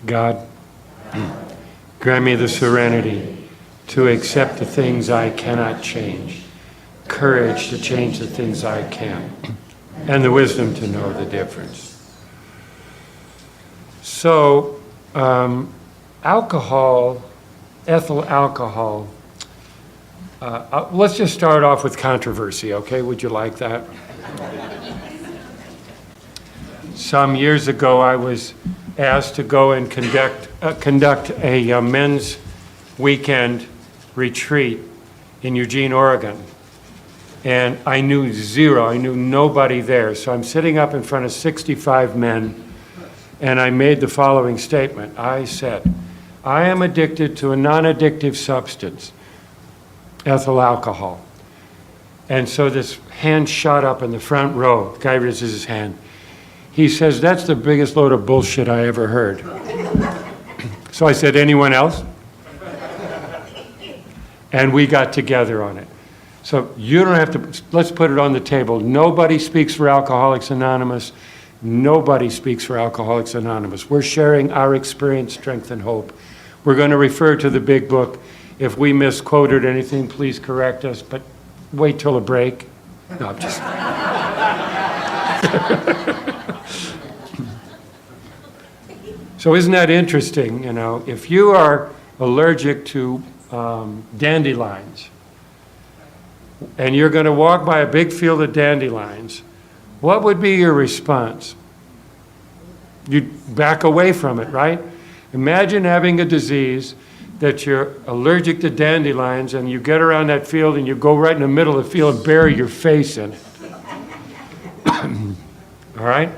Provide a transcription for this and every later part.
God, grant me the serenity to accept the things I cannot change, courage to change the things I can, and the wisdom to know the difference. So, alcohol, ethyl alcohol, let's just start off with controversy, okay? Would you like that? Some years ago, I was asked to go and conduct a men's weekend retreat in Eugene, Oregon. And I knew zero, I knew nobody there. So I'm sitting up in front of 65 men, and I made the following statement. I said, I am addicted to a non-addictive substance, ethyl alcohol. And so this hand shot up in the front row. The guy raises his hand. He says, that's the biggest load of bullshit I ever heard. So I said, anyone else? And we got together on it. So you don't have to, let's put it on the table. Nobody speaks for Alcoholics Anonymous. Nobody speaks for Alcoholics Anonymous. We're sharing our experience, strength, and hope. We're going to refer to the big book. If we misquoted anything, please correct us, but wait till a break. No, I'm just... So isn't that interesting, you know, if you are allergic to dandelions, and you're going to walk by a big field of dandelions, what would be your response? You'd back away from it, right? Imagine having a disease that you're allergic to dandelions, and you get around that field and you go right in the middle of the field and bury your face in it. All right?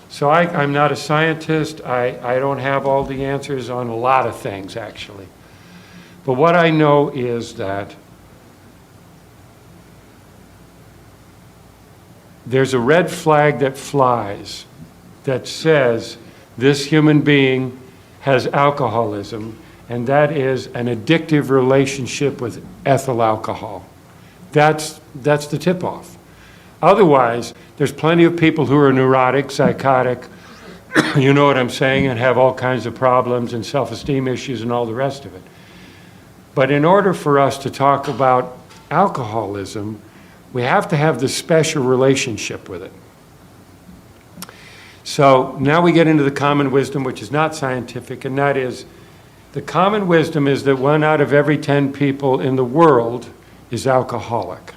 So I'm not a scientist. I don't have all the answers on a lot of things, actually. But what I know is that there's a red flag that flies that says this human being has alcoholism, and that is an addictive relationship with ethyl alcohol. That's the tip-off. Otherwise, there's plenty of people who are neurotic, psychotic, you know what I'm saying, and have all kinds of problems and self-esteem issues and all the rest of it. But in order for us to talk about alcoholism, we have to have this special relationship with it. So now we get into the common wisdom, which is not scientific, and that is, the common wisdom is that 1 out of every 10 people in the world is alcoholic.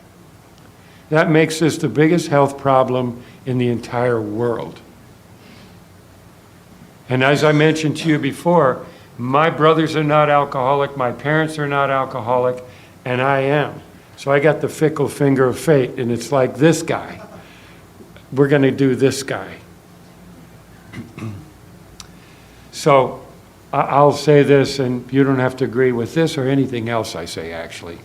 That makes this the biggest health problem in the entire world. And as I mentioned to you before, my brothers are not alcoholic, my parents are not alcoholic, and I am. So I got the fickle finger of fate, and it's like this guy. We're going to do this guy. So I'll say this, and you don't have to agree with this or anything else I say, actually.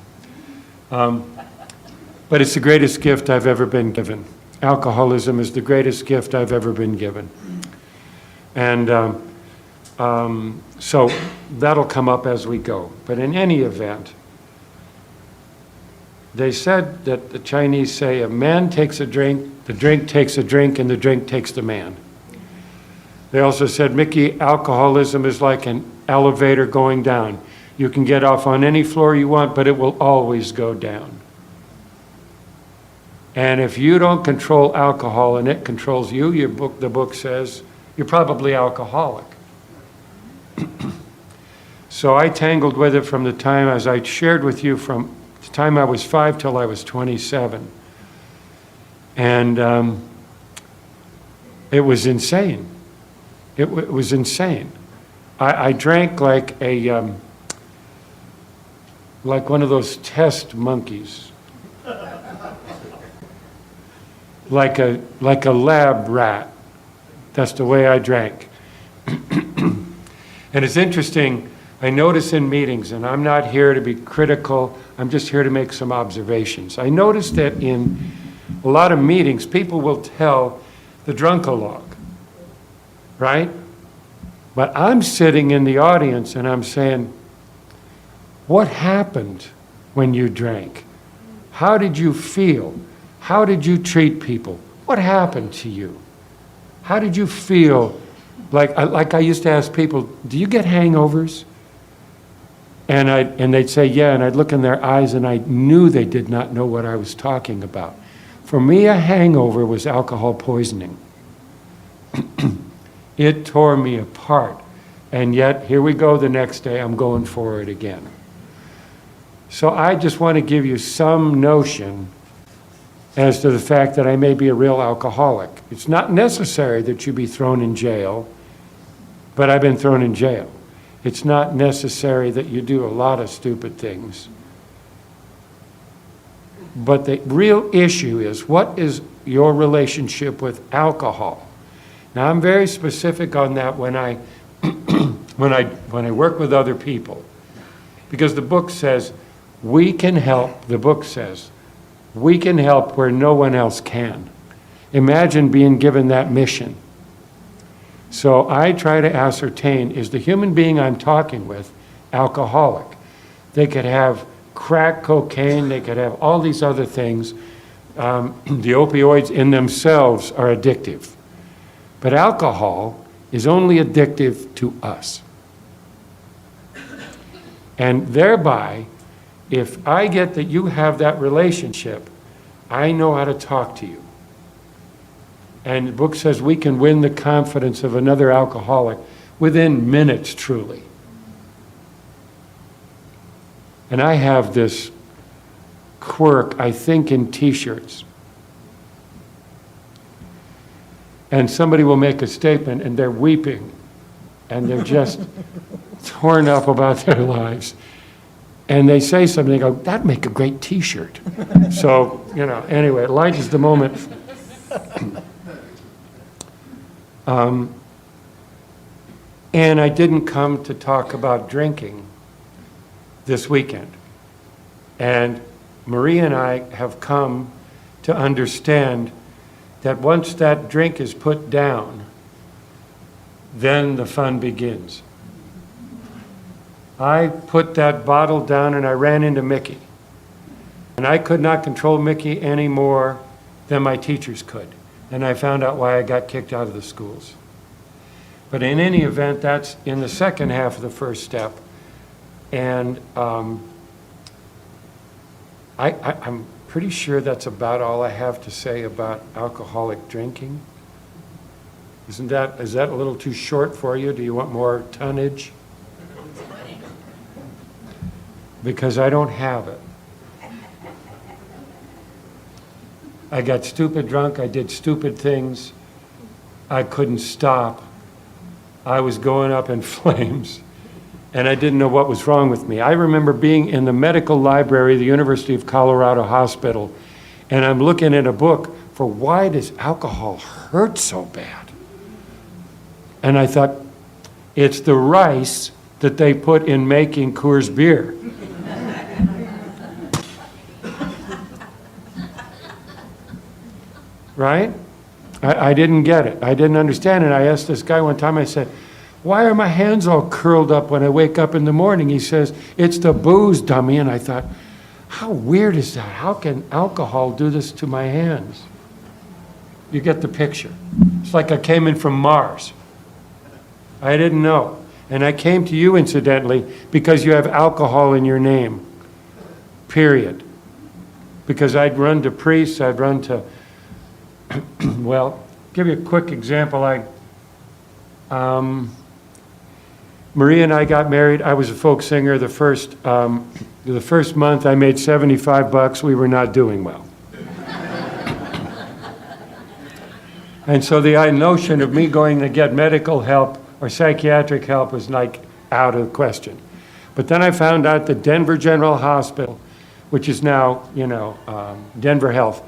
But it's the greatest gift I've ever been given. Alcoholism is the greatest gift I've ever been given. And so that'll come up as we go. But in any event, they said that the Chinese say a man takes a drink, the drink takes a drink, and the drink takes the man. They also said, Mickey, alcoholism is like an elevator going down. You can get off on any floor you want, but it will always go down. And if you don't control alcohol and it controls you, the book says, you're probably alcoholic. So I tangled with it from the time, as I shared with you, from the time I was 5 till I was 27. And it was insane. It was insane. I drank like like one of those test monkeys. Like a lab rat. That's the way I drank. And it's interesting, I notice in meetings, and I'm not here to be critical, I'm just here to make some observations. I notice that in a lot of meetings, people will tell the drunkalogue, right? But I'm sitting in the audience and I'm saying, what happened when you drank? How did you feel? How did you treat people? What happened to you? How did you feel Like I used to ask people, do you get hangovers? And they'd say, yeah, and I'd look in their eyes and I knew they did not know what I was talking about. For me, a hangover was alcohol poisoning. It tore me apart. And yet, here we go the next day, I'm going for it again. So I just want to give you some notion as to the fact that I may be a real alcoholic. It's not necessary that you be thrown in jail, but I've been thrown in jail. It's not necessary that you do a lot of stupid things. But the real issue is, what is your relationship with alcohol? Now, I'm very specific on that when I when I work with other people, because the book says we can help. The book says we can help where no one else can. Imagine being given that mission. So I try to ascertain, is the human being I'm talking with alcoholic? They could have crack cocaine, they could have all these other things. The opioids in themselves are addictive. But alcohol is only addictive to us. And thereby, if I get that you have that relationship, I know how to talk to you. And the book says we can win the confidence of another alcoholic within minutes, truly. And I have this quirk, I think, in T-shirts. And somebody will make a statement and they're weeping and they're just torn up about their lives. And they say something, they go, that'd make a great T-shirt. So, anyway, it lightens the moment. And I didn't come to talk about drinking this weekend. And Marie and I have come to understand that once that drink is put down, then the fun begins. I put that bottle down and I ran into Mickey. And I could not control Mickey any more than my teachers could. And I found out why I got kicked out of the schools. But in any event, that's in the second half of the first step. And I'm pretty sure that's about all I have to say about alcoholic drinking. Is that a little too short for you? Do you want more tonnage? Because I don't have it. I got stupid drunk, I did stupid things, I couldn't stop. I was going up in flames, and I didn't know what was wrong with me. I remember being in the medical library of the University of Colorado Hospital, and I'm looking at a book for why does alcohol hurt so bad? And I thought, it's the rice that they put in making Coors beer. Right? I didn't get it. I didn't understand it. I asked this guy one time, I said, why are my hands all curled up when I wake up in the morning? He says, it's the booze, dummy. And I thought, how weird is that? How can alcohol do this to my hands? You get the picture. It's like I came in from Mars. I didn't know. And I came to you, incidentally, because you have alcohol in your name. Period. Because I'd run to priests, I'd run to well, give you a quick example. Marie and I got married. I was a folk singer. The first month I made $75. We were not doing well. And so the notion of me going to get medical help or psychiatric help was like out of the question. But then I found out that Denver General Hospital, which is now, Denver Health,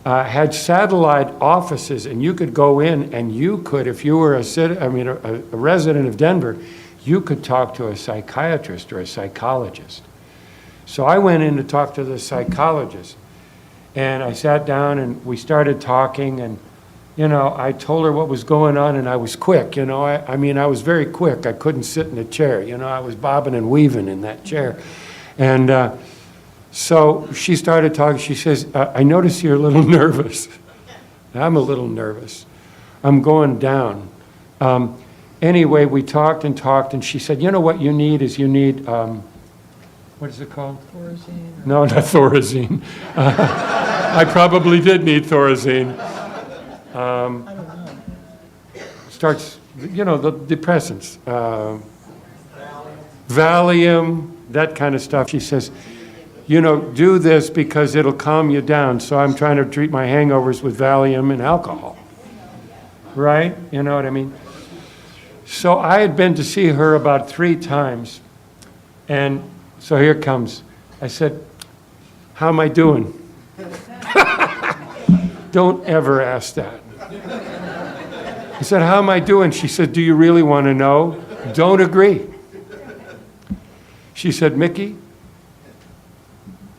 had satellite offices, and you could go in and you could, if you were a resident of Denver, you could talk to a psychiatrist or a psychologist. So I went in to talk to the psychologist, and I sat down and we started talking, and I told her what was going on, and I was quick, I was very quick. I couldn't sit in a chair, I was bobbing and weaving in that chair. And so she started talking. She says, I notice you're a little nervous. I'm a little nervous. I'm going down. Anyway, we talked, and she said, you know what you need is what is it called? Thorazine. No, not Thorazine. I probably did need Thorazine. I don't know. Starts, the depressants. Valium, that kind of stuff. She says, do this because it'll calm you down. So I'm trying to treat my hangovers with Valium and alcohol. Right? You know what I mean? So I had been to see her about 3 times. And so here it comes. I said, how am I doing? Don't ever ask that. I said, how am I doing? She said, do you really want to know? Don't agree. She said, Mickey,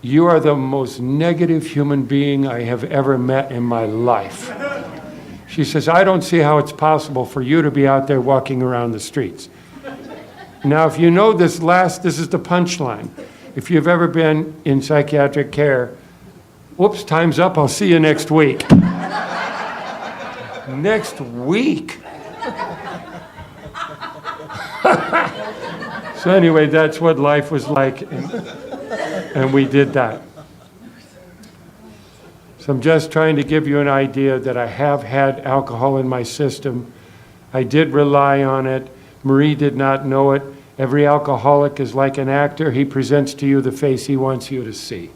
you are the most negative human being I have ever met in my life. She says, I don't see how it's possible for you to be out there walking around the streets. Now, if you know this is the punchline. If you've ever been in psychiatric care, whoops, time's up, I'll see you next week. Next week? So anyway, that's what life was like, and we did that. So I'm just trying to give you an idea that I have had alcohol in my system. I did rely on it. Marie did not know it. Every alcoholic is like an actor. He presents to you the face he wants you to see.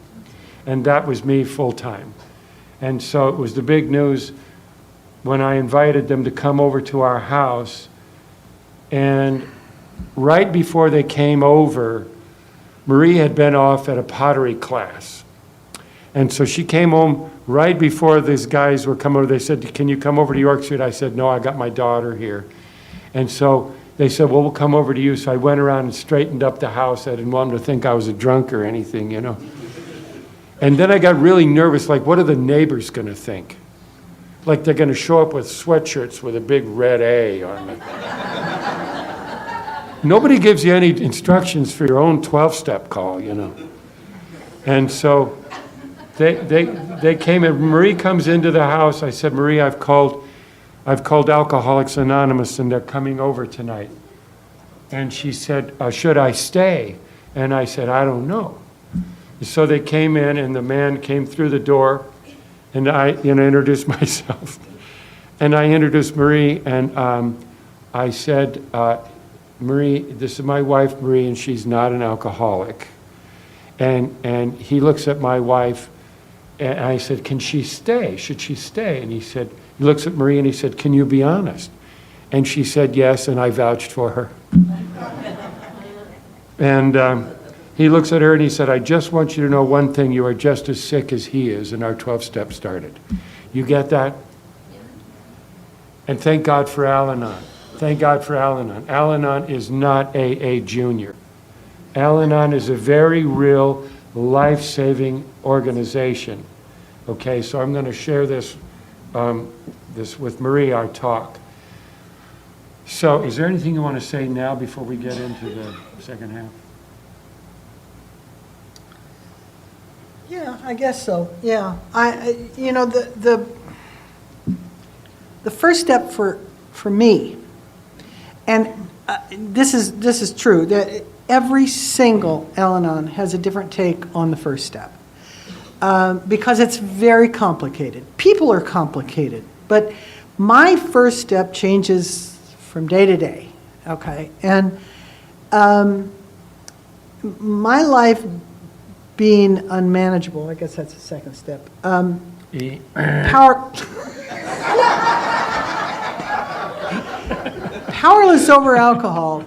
And that was me full time. And so it was the big news when I invited them to come over to our house. And right before they came over, Marie had been off at a pottery class. And so she came home right before these guys were coming over. They said, can you come over to York Street? I said, no, I got my daughter here. And so they said, well, we'll come over to you. So I went around and straightened up the house. I didn't want them to think I was a drunk or anything, And then I got really nervous, like, what are the neighbors going to think? Like they're going to show up with sweatshirts with a big red A on it. Nobody gives you any instructions for your own 12-step call, And so they came in. Marie comes into the house. I said, Marie, I've called Alcoholics Anonymous, and they're coming over tonight. And she said, should I stay? And I said, I don't know. So they came in, and the man came through the door, and I introduced myself. And I introduced Marie, and I said, Marie, this is my wife, Marie, and she's not an alcoholic. And he looks at my wife, and I said, can she stay? Should she stay? And he looks at Marie, and he said, can you be honest? And she said yes, and I vouched for her. And he looks at her, and he said, I just want you to know one thing. You are just as sick as he is, and our 12-step started. You get that? And thank God for Al-Anon. Thank God for Al-Anon. Al-Anon is not AA Junior. Al-Anon is a very real, life-saving organization. Okay, so I'm going to share this with Marie, our talk. So is there anything you want to say now before we get into the second half? Yeah, I guess so. Yeah, the first step for me, and this is true, that every single Al-Anon has a different take on the first step, because it's very complicated. People are complicated, but my first step changes from day to day. Okay, and my life being unmanageable, I guess that's the second step. Powerless over alcohol.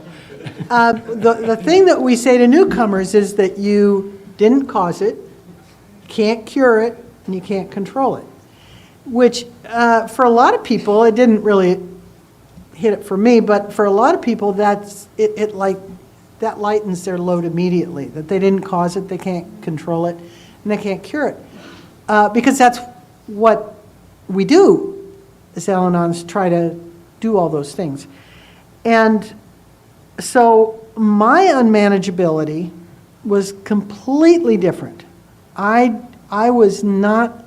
The thing that we say to newcomers is that you didn't cause it, can't cure it, and you can't control it. Which, for a lot of people, it didn't really hit it for me, but for a lot of people, that lightens their load immediately, that they didn't cause it, they can't control it, and they can't cure it. Because that's what we do as Al-Anons, try to do all those things. And so my unmanageability was completely different. I was not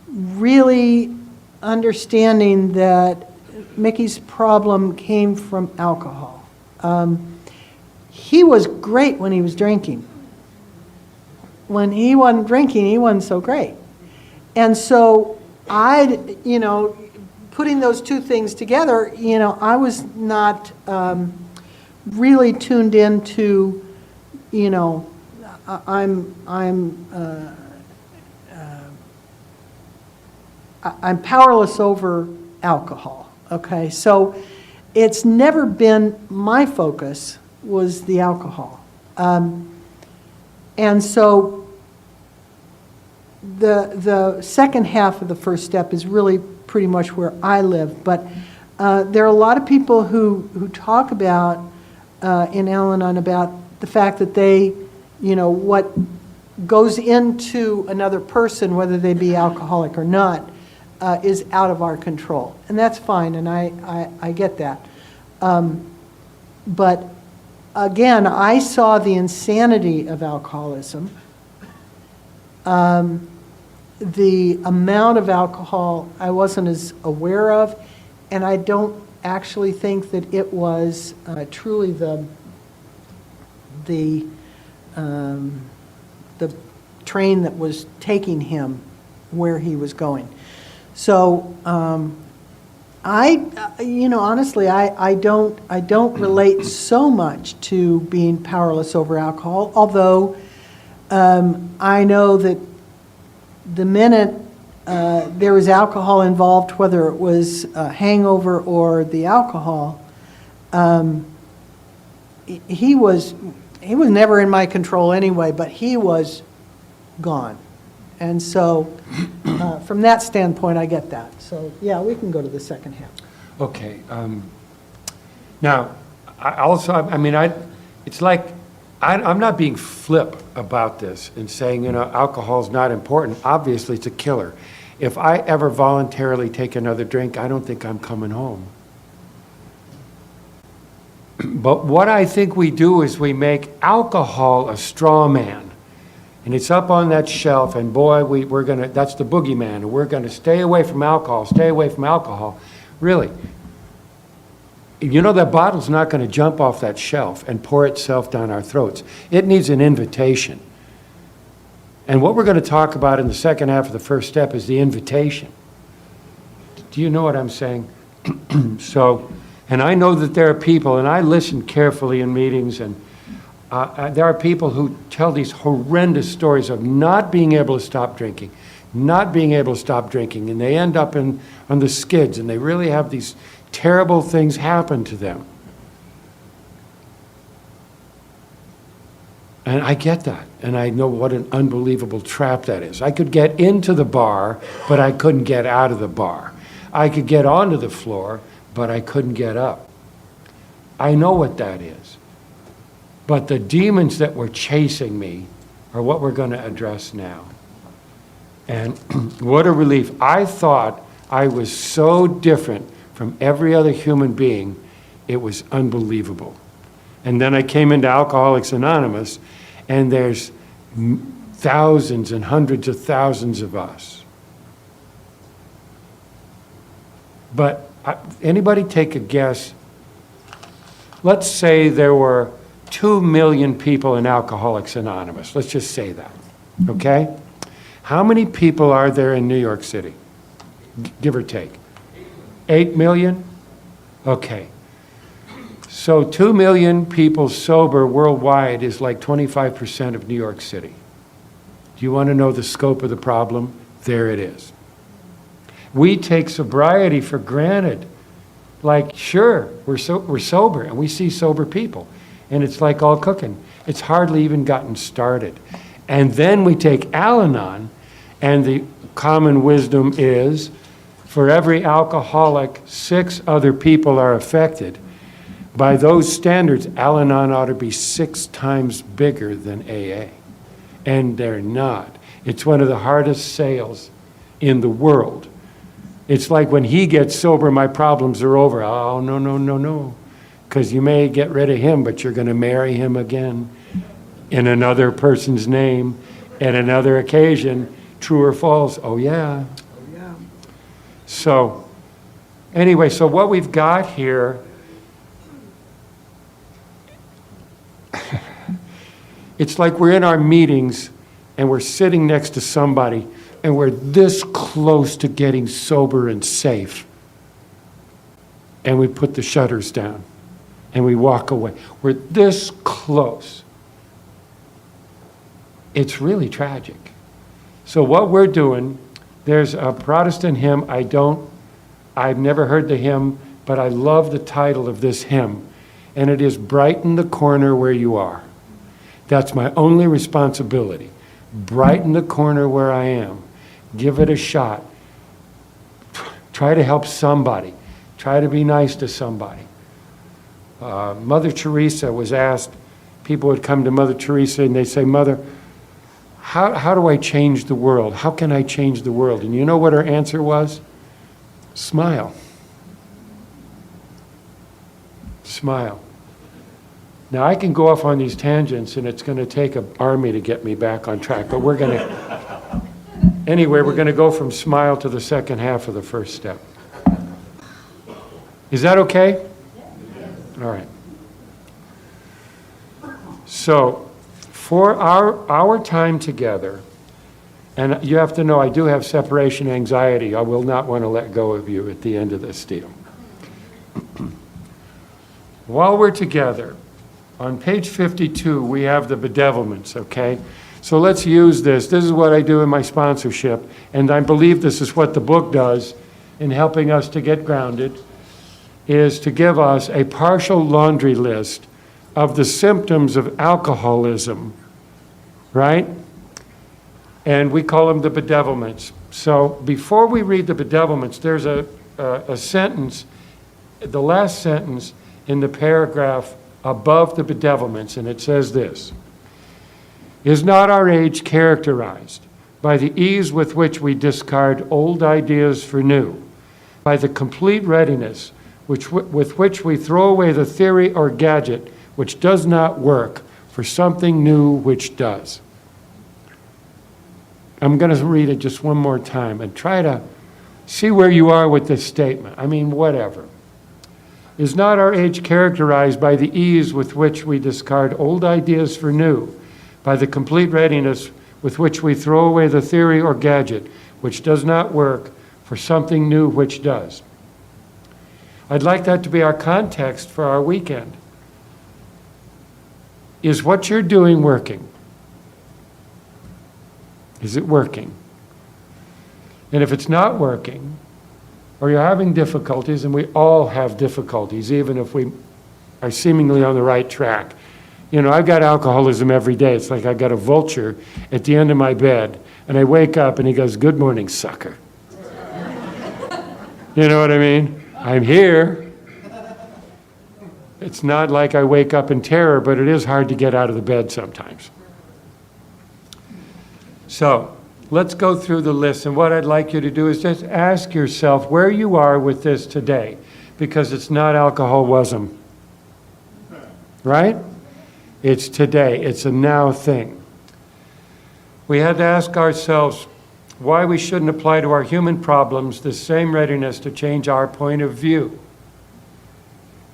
really understanding that Mickey's problem came from alcohol. He was great when he was drinking. When he wasn't drinking, he wasn't so great. And so putting those two things together, I was not really tuned into, I'm powerless over alcohol, okay? So it's never been my focus was the alcohol. And so the second half of the first step is really pretty much where I live. But there are a lot of people who talk about, in Al-Anon, about the fact that they, what goes into another person, whether they be alcoholic or not, is out of our control. And that's fine, and I get that. But again, I saw the insanity of alcoholism. The amount of alcohol I wasn't as aware of, and I don't actually think that it was truly the train that was taking him where he was going. So honestly, I don't relate so much to being powerless over alcohol, although I know that the minute there was alcohol involved, whether it was a hangover or the alcohol, he was never in my control anyway, but he was gone. And so from that standpoint, I get that. So yeah, we can go to the second half. Okay. Now, it's like, I'm not being flip about this and saying, alcohol's not important. Obviously, it's a killer. If I ever voluntarily take another drink, I don't think I'm coming home. But what I think we do is we make alcohol a straw man. And it's up on that shelf, and boy, that's the boogeyman, and we're gonna stay away from alcohol, stay away from alcohol. Really, that bottle's not gonna jump off that shelf and pour itself down our throats. It needs an invitation. And what we're gonna talk about in the second half of the first step is the invitation. Do you know what I'm saying? And I know that there are people, and I listen carefully in meetings, and there are people who tell these horrendous stories of not being able to stop drinking, and they end up on the skids, and they really have these terrible things happen to them. And I get that, and I know what an unbelievable trap that is. I could get into the bar, but I couldn't get out of the bar. I could get onto the floor, but I couldn't get up. I know what that is. But the demons that were chasing me are what we're going to address now. And what a relief. I thought I was so different from every other human being, it was unbelievable. And then I came into Alcoholics Anonymous, and there's thousands and hundreds of thousands of us. But anybody take a guess? Let's say there were 2 million people in Alcoholics Anonymous. Let's just say that, okay? How many people are there in New York City, give or take? 8 million? Okay. So 2 million people sober worldwide is like 25% of New York City. Do you want to know the scope of the problem? There it is. We take sobriety for granted. Like, sure, we're sober, and we see sober people. And it's like all cooking. It's hardly even gotten started. And then we take Al-Anon, and the common wisdom is, for every alcoholic, 6 other people are affected. By those standards, Al-Anon ought to be 6 times bigger than AA. And they're not. It's one of the hardest sales in the world. It's like when he gets sober, my problems are over. Oh, no, no, no, no. Because you may get rid of him, but you're going to marry him again in another person's name at another occasion. True or false? Oh, yeah. Oh, yeah. So Anyway, so what we've got here, it's like we're in our meetings and we're sitting next to somebody and we're this close to getting sober and safe. And we put the shutters down and we walk away. We're this close. It's really tragic. So what we're doing, there's a Protestant hymn, I've never heard the hymn, but I love the title of this hymn. And it is Brighten the Corner Where You Are. That's my only responsibility. Brighten the corner where I am. Give it a shot. Try to help somebody. Try to be nice to somebody. Mother Teresa was asked, people would come to Mother Teresa and they say, Mother, how do I change the world? How can I change the world? And you know what her answer was? Smile. Smile. Now I can go off on these tangents and it's going to take an army to get me back on track, but we're going to, anyway, we're going to go from smile to the second half of the first step. Is that okay? All right. So, for our time together, and you have to know I do have separation anxiety. I will not want to let go of you at the end of this deal. While we're together, on page 52, we have the bedevilments, okay? So let's use this. This is what I do in my sponsorship, and I believe this is what the book does in helping us to get grounded, is to give us a partial laundry list of the symptoms of alcoholism, right? And we call them the bedevilments. So before we read the bedevilments, there's a sentence, the last sentence in the paragraph above the bedevilments, and it says this: Is not our age characterized by the ease with which we discard old ideas for new, by the complete readiness with which we throw away the theory or gadget which does not work for something new which does? I'm going to read it just one more time and try to see where you are with this statement. I mean, whatever. Is not our age characterized by the ease with which we discard old ideas for new, by the complete readiness with which we throw away the theory or gadget which does not work for something new which does? I'd like that to be our context for our weekend. Is what you're doing working? Is it working? And if it's not working, or you're having difficulties, and we all have difficulties, even if we are seemingly on the right track. You know, I've got alcoholism every day. It's like I've got a vulture at the end of my bed, and I wake up and he goes, "Good morning, sucker." You know what I mean? I'm here. It's not like I wake up in terror, but it is hard to get out of the bed sometimes. So let's go through the list, and what I'd like you to do is just ask yourself where you are with this today, because it's not alcoholism, right? It's today. It's a now thing. We had to ask ourselves why we shouldn't apply to our human problems the same readiness to change our point of view.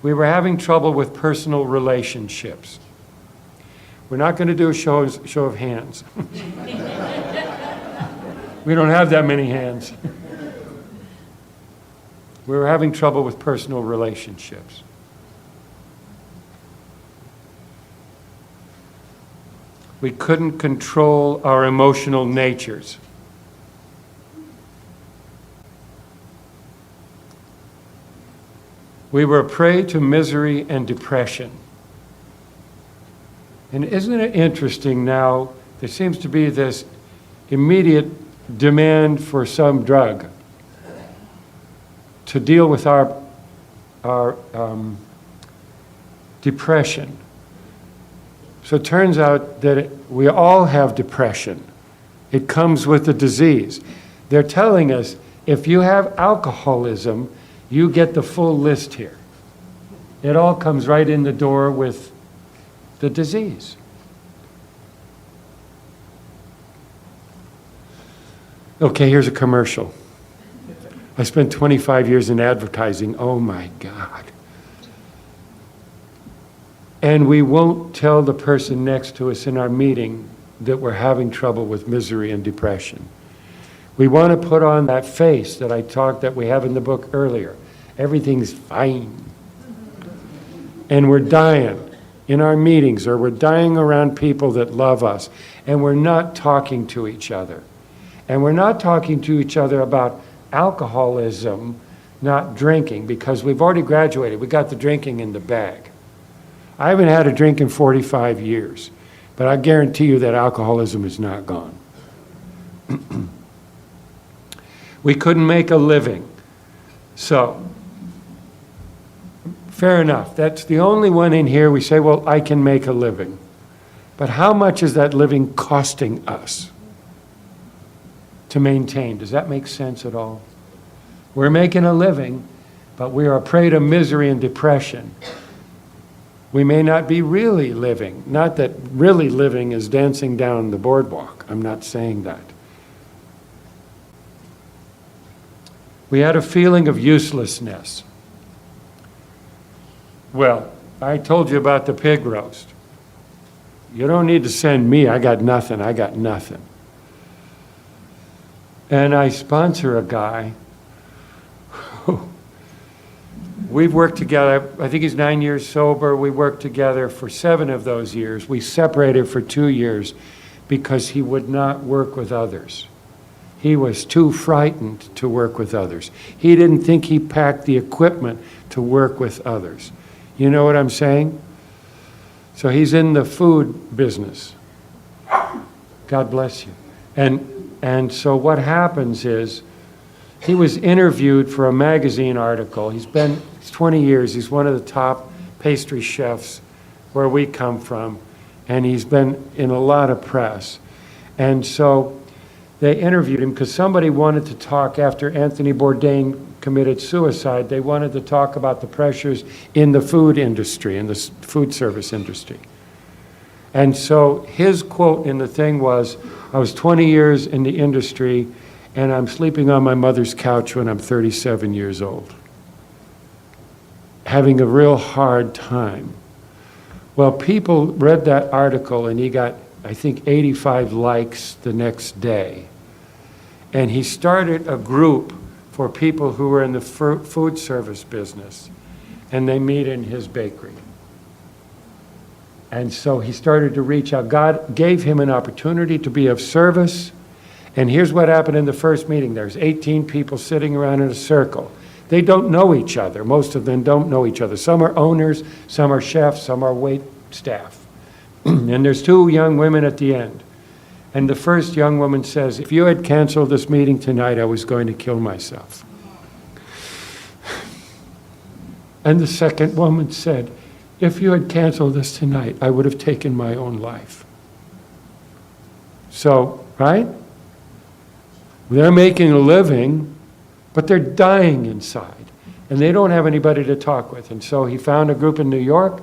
We were having trouble with personal relationships. We're not going to do a show of hands. We don't have that many hands. We were having trouble with personal relationships. We couldn't control our emotional natures. We were a prey to misery and depression. And isn't it interesting now, there seems to be this immediate demand for some drug to deal with our depression. So it turns out that we all have depression. It comes with the disease. They're telling us if you have alcoholism, you get the full list here. It all comes right in the door with the disease. Okay, here's a commercial. I spent 25 years in advertising. Oh my God. And we won't tell the person next to us in our meeting that we're having trouble with misery and depression. We want to put on that face that we have in the book earlier. Everything's fine. And we're dying in our meetings, or we're dying around people that love us, and we're not talking to each other. And we're not talking to each other about alcoholism, not drinking, because we've already graduated. We got the drinking in the bag. I haven't had a drink in 45 years, but I guarantee you that alcoholism is not gone. We couldn't make a living. So, fair enough. That's the only one in here we say, well, I can make a living. But how much is that living costing us to maintain? Does that make sense at all? We're making a living, but we are a prey to misery and depression. We may not be really living. Not that really living is dancing down the boardwalk. I'm not saying that. We had a feeling of uselessness. Well, I told you about the pig roast. You don't need to send me. I got nothing. And I sponsor a guy. We've worked together. I think he's 9 years sober. We worked together for 7 of those years. We separated for 2 years because he would not work with others. He was too frightened to work with others. He didn't think he packed the equipment to work with others. You know what I'm saying? So he's in the food business. God bless you. And so what happens is, he was interviewed for a magazine article. He's 20 years. He's one of the top pastry chefs where we come from. And he's been in a lot of press. And so they interviewed him because somebody wanted to talk after Anthony Bourdain committed suicide. They wanted to talk about the pressures in the food industry, in the food service industry. And so his quote in the thing was, I was 20 years in the industry, and I'm sleeping on my mother's couch when I'm 37 years old, having a real hard time. Well, people read that article, and he got, I think, 85 likes the next day. And he started a group for people who were in the food service business, and they meet in his bakery. And so he started to reach out. God gave him an opportunity to be of service. And here's what happened in the first meeting. There's 18 people sitting around in a circle. They don't know each other. Most of them don't know each other. Some are owners, some are chefs, some are wait staff. And there's 2 young women at the end. And the first young woman says, if you had canceled this meeting tonight, I was going to kill myself. And the second woman said, if you had canceled this tonight, I would have taken my own life. So, right? They're making a living, but they're dying inside. And they don't have anybody to talk with. And so he found a group in New York.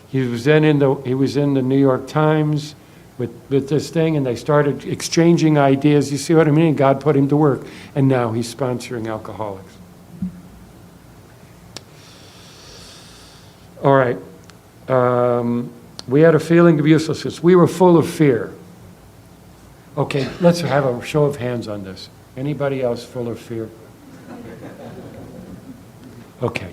He was in the New York Times with this thing, and they started exchanging ideas. You see what I mean? God put him to work. And now he's sponsoring alcoholics. All right. We had a feeling of uselessness. We were full of fear. Okay, let's have a show of hands on this. Anybody else full of fear? Okay.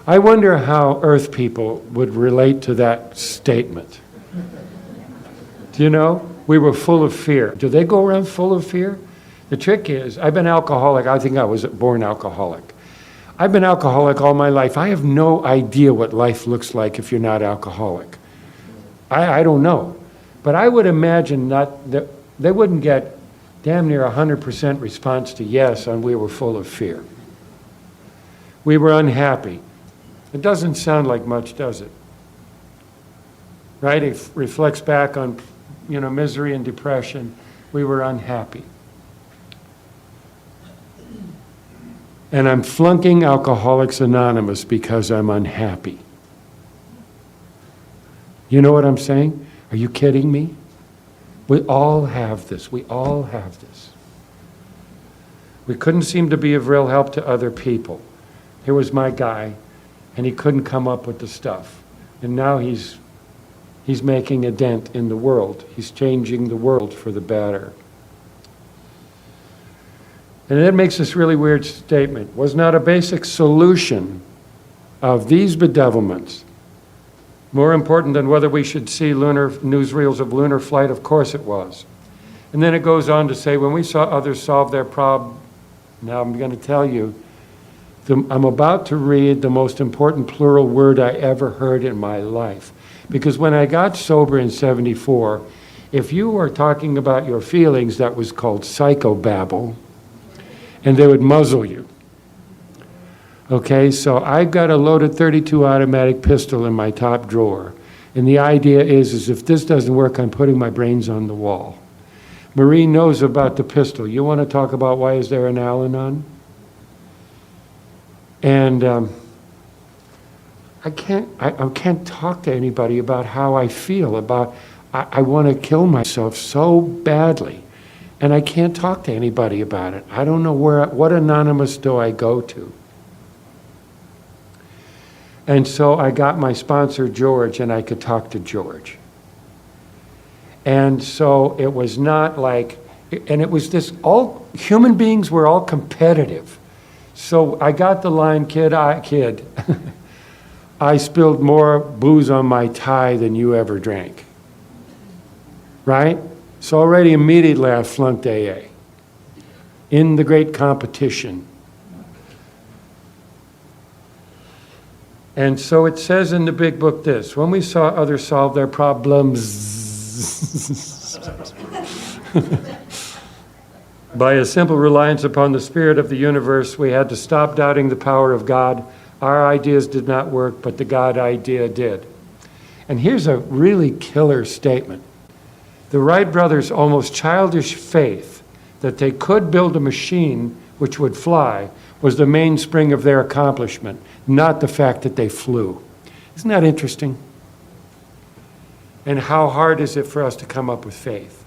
I wonder how Earth people would relate to that statement. Do you know? We were full of fear. Do they go around full of fear? The trick is, I've been alcoholic. I think I was born alcoholic. I've been alcoholic all my life. I have no idea what life looks like if you're not alcoholic. I don't know. But I would imagine that they wouldn't get damn near 100% response to yes, and we were full of fear. We were unhappy. It doesn't sound like much, does it? Right? It reflects back on, misery and depression. We were unhappy. And I'm flunking Alcoholics Anonymous because I'm unhappy. You know what I'm saying? Are you kidding me? We all have this. We all have this. We couldn't seem to be of real help to other people. Here was my guy, and he couldn't come up with the stuff. And now he's making a dent in the world. He's changing the world for the better. And that makes this really weird statement. Was not a basic solution of these bedevilments more important than whether we should see lunar newsreels of lunar flight? Of course it was. And then it goes on to say, when we saw others solve their problem, now I'm going to tell you, I'm about to read the most important plural word I ever heard in my life. Because when I got sober in 74, if you were talking about your feelings, that was called psychobabble, and they would muzzle you. Okay, so I've got a loaded .32 automatic pistol in my top drawer. And the idea is if this doesn't work, I'm putting my brains on the wall. Marie knows about the pistol. You want to talk about why is there an al-anon? And I can't talk to anybody about how I feel, about I want to kill myself so badly. And I can't talk to anybody about it. I don't know what anonymous do I go to? And so I got my sponsor, George, and I could talk to George. And so it was not like, and it was this, all human beings were all competitive. So I got the line, kid, I spilled more booze on my tie than you ever drank. Right? So already immediately I flunked AA in the great competition. And so it says in the big book this, when we saw others solve their problems by a simple reliance upon the spirit of the universe, we had to stop doubting the power of God. Our ideas did not work, but the God idea did. And here's a really killer statement. The Wright brothers' almost childish faith that they could build a machine which would fly was the mainspring of their accomplishment, not the fact that they flew. Isn't that interesting? And how hard is it for us to come up with faith?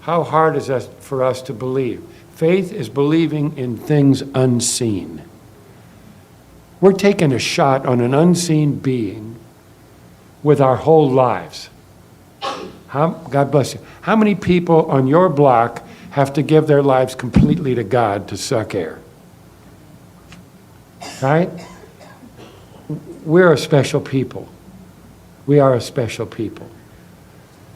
How hard is it for us to believe? Faith is believing in things unseen. We're taking a shot on an unseen being with our whole lives. God bless you. How many people on your block have to give their lives completely to God to suck air? Right? We're a special people. We are a special people.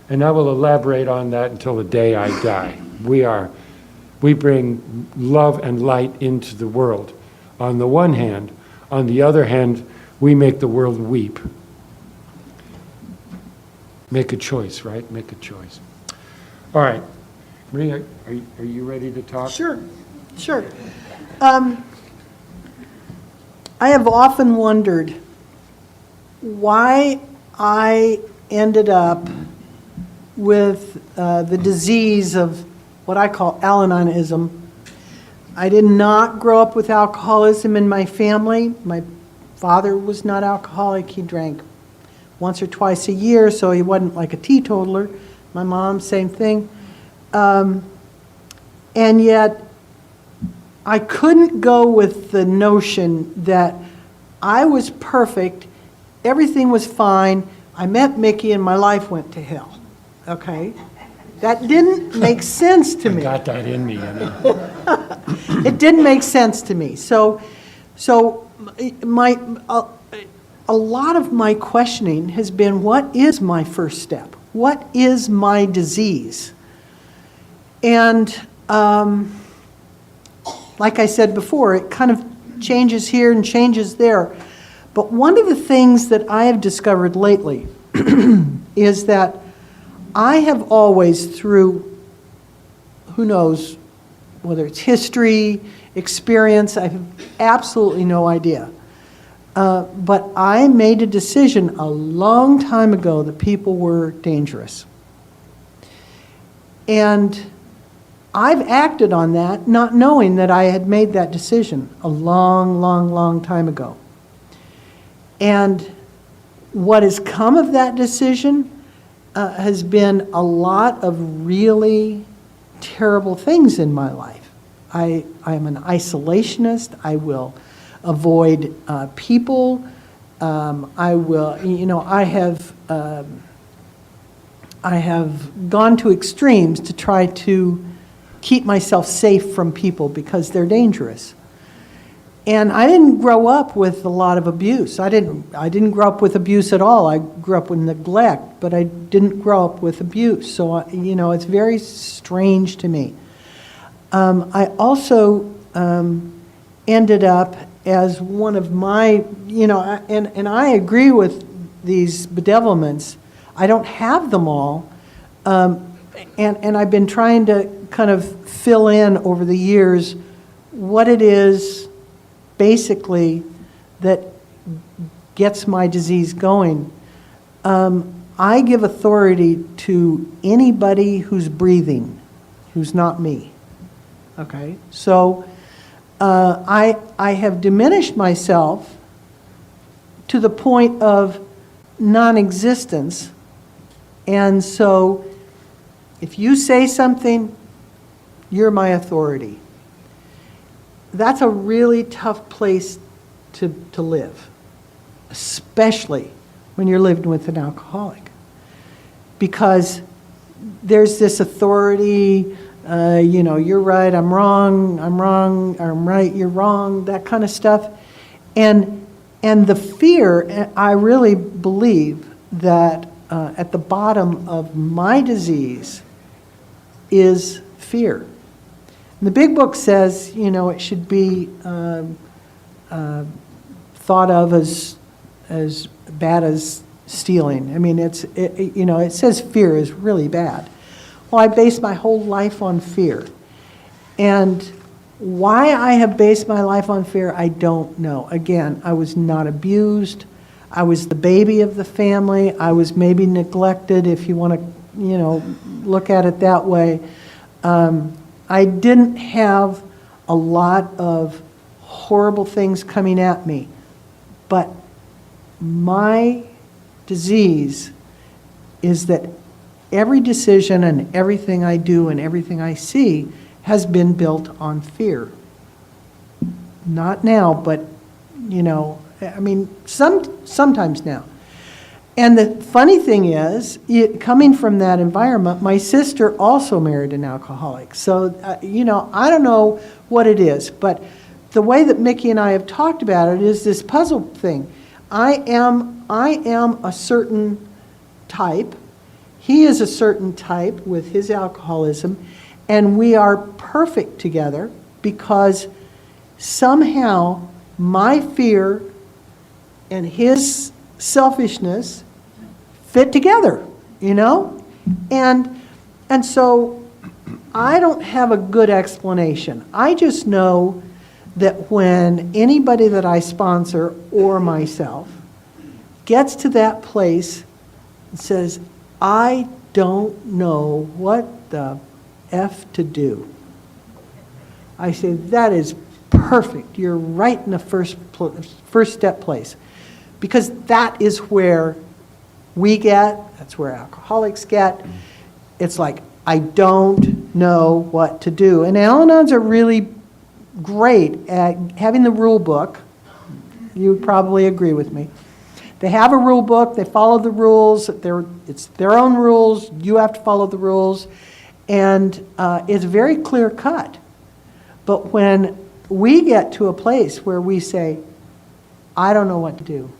And I will elaborate on that until the day I die. We bring love and light into the world. On the one hand, on the other hand, we make the world weep. Make a choice, right? Make a choice. All right. Maria, are you ready to talk? Sure. I have often wondered why I ended up with the disease of what I call al-anonism. I did not grow up with alcoholism in my family. My father was not alcoholic. He drank once or twice a year, so he wasn't like a teetotaler. My mom, same thing. And yet, I couldn't go with the notion that I was perfect, everything was fine, I met Mickey and my life went to hell. Okay? That didn't make sense to me. I got that in me, you know. It didn't make sense to me. So a lot of my questioning has been, what is my first step? What is my disease? And like I said before, it kind of changes here and changes there. But one of the things that I have discovered lately is that I have always, through, who knows, whether it's history, experience, I have absolutely no idea. But I made a decision a long time ago that people were dangerous. And I've acted on that, not knowing that I had made that decision a long, long, long time ago. And what has come of that decision has been a lot of really terrible things in my life. I'm an isolationist. I will avoid people. I will, I have gone to extremes to try to keep myself safe from people because they're dangerous. And I didn't grow up with a lot of abuse. I didn't grow up with abuse at all. I grew up with neglect, but I didn't grow up with abuse. So, it's very strange to me. I also ended up as one of my, and I agree with these bedevilments. I don't have them all. And I've been trying to kind of fill in over the years what it is basically that gets my disease going. I give authority to anybody who's breathing, who's not me. Okay? So I have diminished myself to the point of non-existence. And so if you say something, you're my authority. That's a really tough place to live, especially when you're living with an alcoholic. Because there's this authority, you're right, I'm wrong, I'm right, you're wrong, that kind of stuff. And the fear, I really believe that at the bottom of my disease is fear. And the big book says, it should be thought of as bad as stealing. I mean, it says fear is really bad. Well, I base my whole life on fear. And why I have based my life on fear, I don't know. Again, I was not abused. I was the baby of the family. I was maybe neglected, if you want to, look at it that way. I didn't have a lot of horrible things coming at me, but my disease is that every decision and everything I do and everything I see has been built on fear. Not now, but, sometimes now. And the funny thing is, coming from that environment, my sister also married an alcoholic. So, I don't know what it is, but the way that Mickey and I have talked about it is this puzzle thing. I am a certain type. He is a certain type with his alcoholism, and we are perfect together because somehow my fear and his selfishness fit together, And so I don't have a good explanation. I just know that when anybody that I sponsor or myself gets to that place and says, I don't know what the F to do, I say, that is perfect. You're right in the first step place. Because that is where that's where alcoholics get. It's like, I don't know what to do. And Al-Anons are really great at having the rule book. You would probably agree with me. They have a rule book, they follow the rules, it's their own rules, you have to follow the rules, and it's very clear cut. But when we get to a place where we say, I don't know what to do,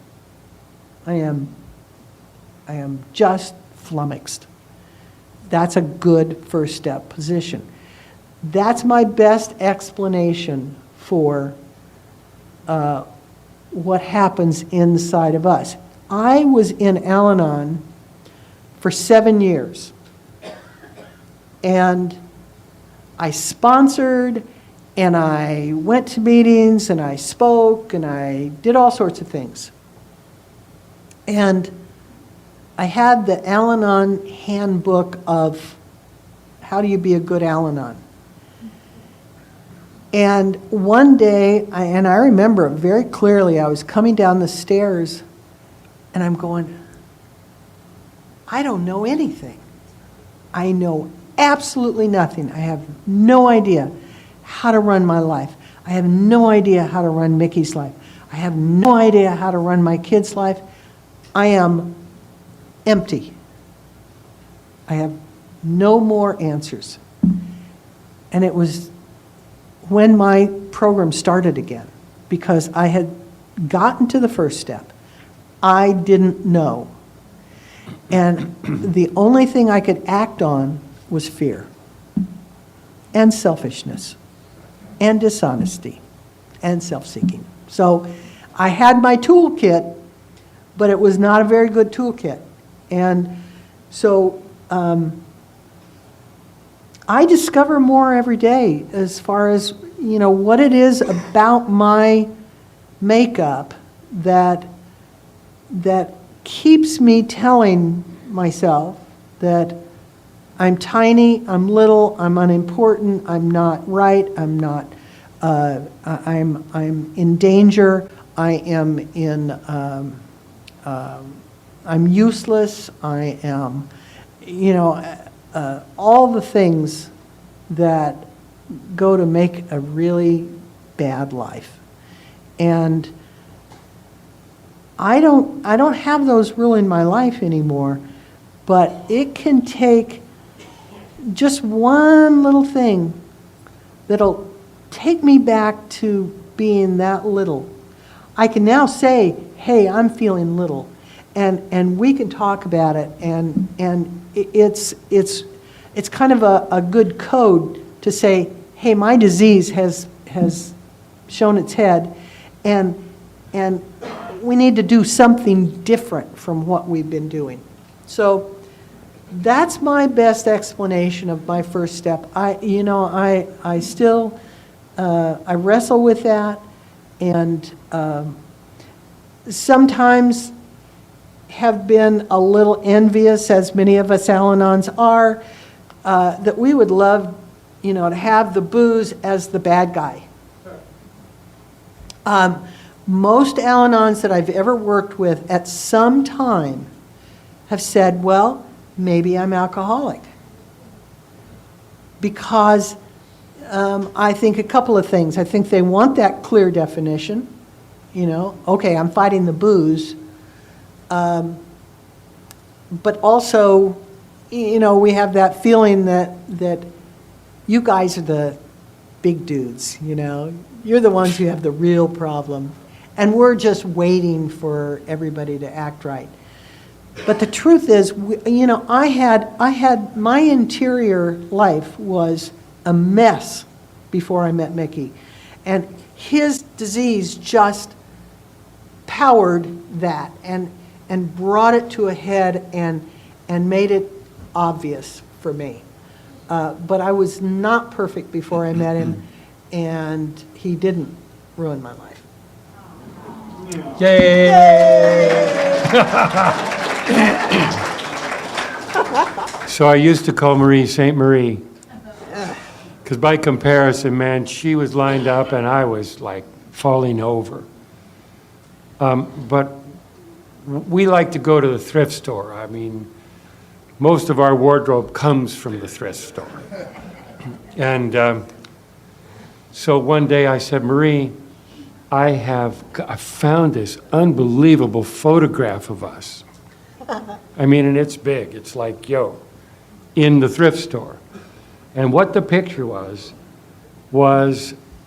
I am just flummoxed. That's a good first step position. That's my best explanation for what happens inside of us. I was in Al-Anon for 7 years. And I sponsored, and I went to meetings, and I spoke, and I did all sorts of things. And I had the Al-Anon handbook of how do you be a good Al-Anon. And one day, I remember it very clearly, I was coming down the stairs, and I'm going, I don't know anything. I know absolutely nothing. I have no idea how to run my life. I have no idea how to run Mickey's life. I have no idea how to run my kids' life. I am empty. I have no more answers. And it was when my program started again, because I had gotten to the first step. I didn't know. And the only thing I could act on was fear and selfishness and dishonesty and self-seeking. So I had my toolkit, but it was not a very good toolkit. And so I discover more every day as far as, what it is about my makeup that keeps me telling myself that I'm tiny, I'm little, I'm unimportant, I'm not right, I'm not, I'm in danger, I am in, I'm useless, I am, all the things that go to make a really bad life. And I don't have those ruling my life anymore, but it can take just one little thing that'll take me back to being that little. I can now say, hey, I'm feeling little, and we can talk about it, and it's kind of a good code to say, hey, my disease has shown its head, and we need to do something different from what we've been doing. So that's my best explanation of my first step. I still I wrestle with that, and sometimes have been a little envious, as many of us Al-Anons are, that we would love, to have the booze as the bad guy. Most Al-Anons that I've ever worked with at some time have said, well, maybe I'm alcoholic. Because I think a couple of things. I think they want that clear definition. Okay, I'm fighting the booze. But also, we have that feeling that you guys are the big dudes, You're the ones who have the real problem. And we're just waiting for everybody to act right. But the truth is, I had my interior life was a mess before I met Mickey. And his disease just powered that and brought it to a head and made it obvious for me. But I was not perfect before I met him, and he didn't ruin my life. Yay! So I used to call Marie Saint Marie, because by comparison, man, she was lined up and I was like falling over. But we like to go to the thrift store. I mean, most of our wardrobe comes from the thrift store. And so one day I said, Marie, I found this unbelievable photograph of us. I mean, and it's big. It's like, in the thrift store. And what the picture was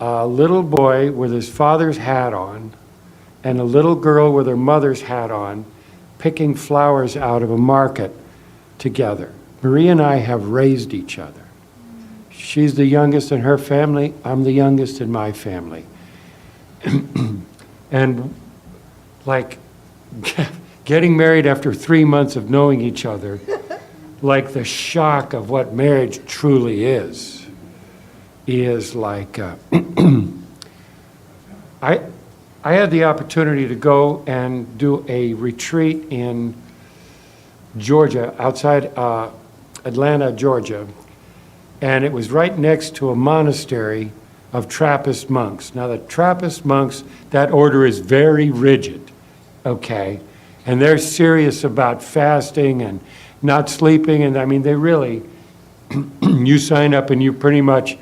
a little boy with his father's hat on and a little girl with her mother's hat on picking flowers out of a market together. Marie and I have raised each other. She's the youngest in her family. I'm the youngest in my family. And like getting married after 3 months of knowing each other, like the shock of what marriage truly is like, I had the opportunity to go and do a retreat in Georgia, outside Atlanta, Georgia, and it was right next to a monastery of Trappist monks. Now the Trappist monks, that order is very rigid, okay? And they're serious about fasting and not sleeping, and I mean, they really, you sign up and you pretty much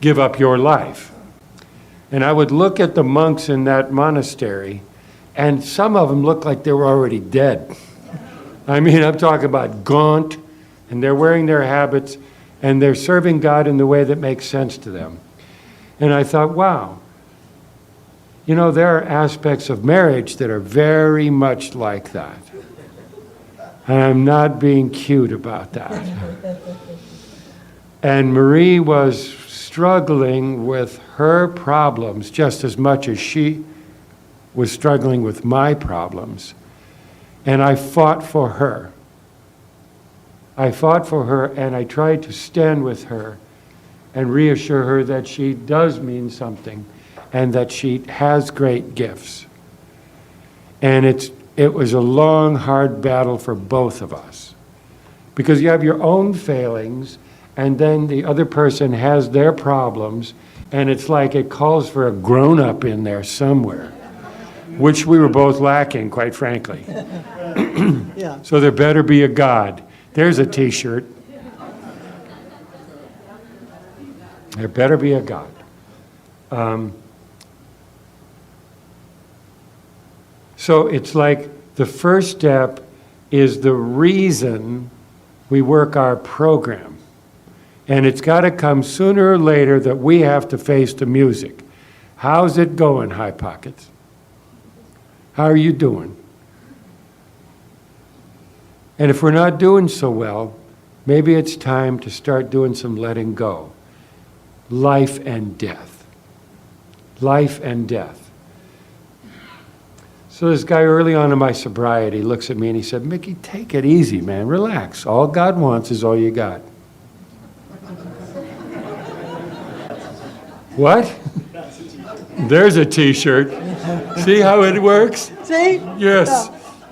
give up your life. And I would look at the monks in that monastery, and some of them looked like they were already dead. I mean, I'm talking about gaunt, and they're wearing their habits, and they're serving God in the way that makes sense to them. And I thought, wow, you know, there are aspects of marriage that are very much like that. And I'm not being cute about that. And Marie was struggling with her problems just as much as she was struggling with my problems. And I fought for her. I fought for her, and I tried to stand with her and reassure her that she does mean something and that she has great gifts. And it was a long, hard battle for both of us. Because you have your own failings, and then the other person has their problems, and it's like it calls for a grown-up in there somewhere, which we were both lacking, quite frankly. Yeah. So there better be a God. There's a T-shirt. There better be a God. So it's like the first step is the reason we work our program. And it's got to come sooner or later that we have to face the music. How's it going, High Pockets? How are you doing? And if we're not doing so well, maybe it's time to start doing some letting go. Life and death. Life and death. So this guy early on in my sobriety looks at me and he said, Mickey, take it easy, man. Relax. All God wants is all you got. What? There's a T-shirt. See how it works? See? Yes.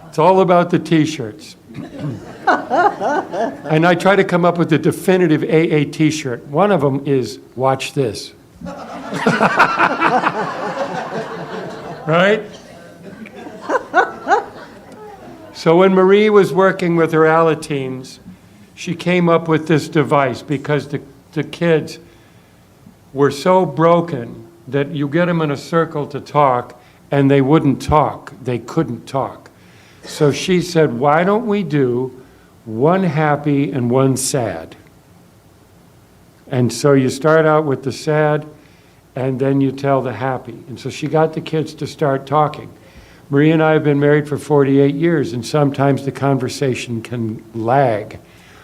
It's all about the T-shirts. And I try to come up with a definitive AA T-shirt. One of them is, watch this. Right? So when Marie was working with her Alateens, she came up with this device because the kids were so broken that you get them in a circle to talk and they wouldn't talk. They couldn't talk. So she said, why don't we do one happy and one sad? And so you start out with the sad and then you tell the happy. And so she got the kids to start talking. Marie and I have been married for 48 years, and sometimes the conversation can lag,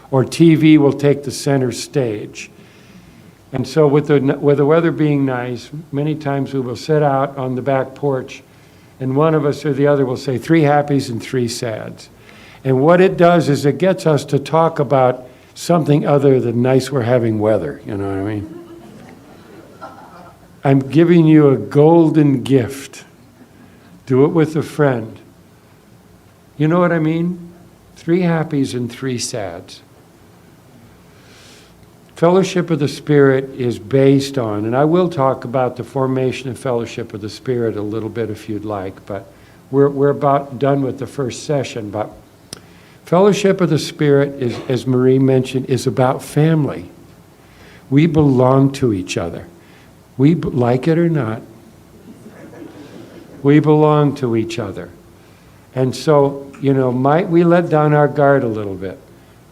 or TV will take the center stage. And so with the weather being nice, many times we will sit out on the back porch, and one of us or the other will say 3 happies and 3 sads. And what it does is it gets us to talk about something other than nice we're having weather, you know what I mean? I'm giving you a golden gift. Do it with a friend. You know what I mean? 3 happies and 3 sads. Fellowship of the Spirit is based on, and I will talk about the formation of Fellowship of the Spirit a little bit if you'd like, but we're about done with the first session. But Fellowship of the Spirit, is, as Marie mentioned, is about family. We belong to each other. We like it or not. We belong to each other. And so, you know, might we let down our guard a little bit?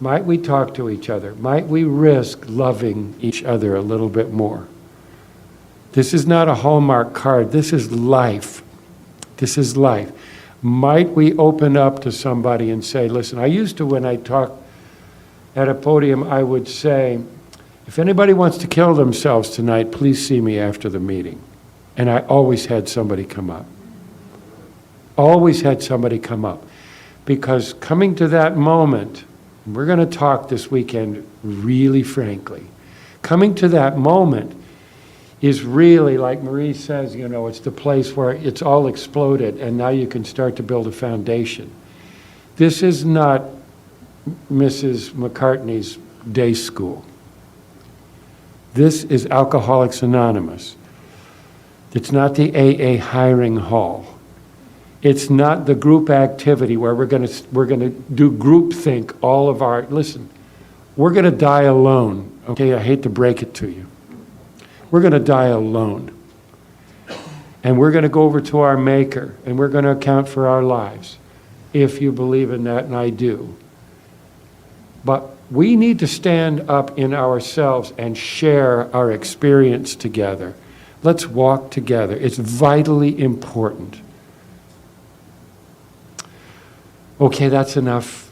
Might we talk to each other? Might we risk loving each other a little bit more? This is not a Hallmark card. This is life. This is life. Might we open up to somebody and say, listen, I used to, when I talk at a podium, I would say, if anybody wants to kill themselves tonight, please see me after the meeting. And I always had somebody come up. Always had somebody come up. Because coming to that moment, we're going to talk this weekend really frankly. Coming to that moment is really, like Marie says, you know, it's the place where it's all exploded and now you can start to build a foundation. This is not Mrs. McCartney's day school. This is Alcoholics Anonymous. It's not the AA hiring hall. It's not the group activity where we're going to do groupthink all of our, listen, we're going to die alone, okay? I hate to break it to you. we're going to die alone. And we're going to go over to our Maker, and we're going to account for our lives, if you believe in that, and I do. But we need to stand up in ourselves and share our experience together. Let's walk together. It's vitally important. Okay, that's enough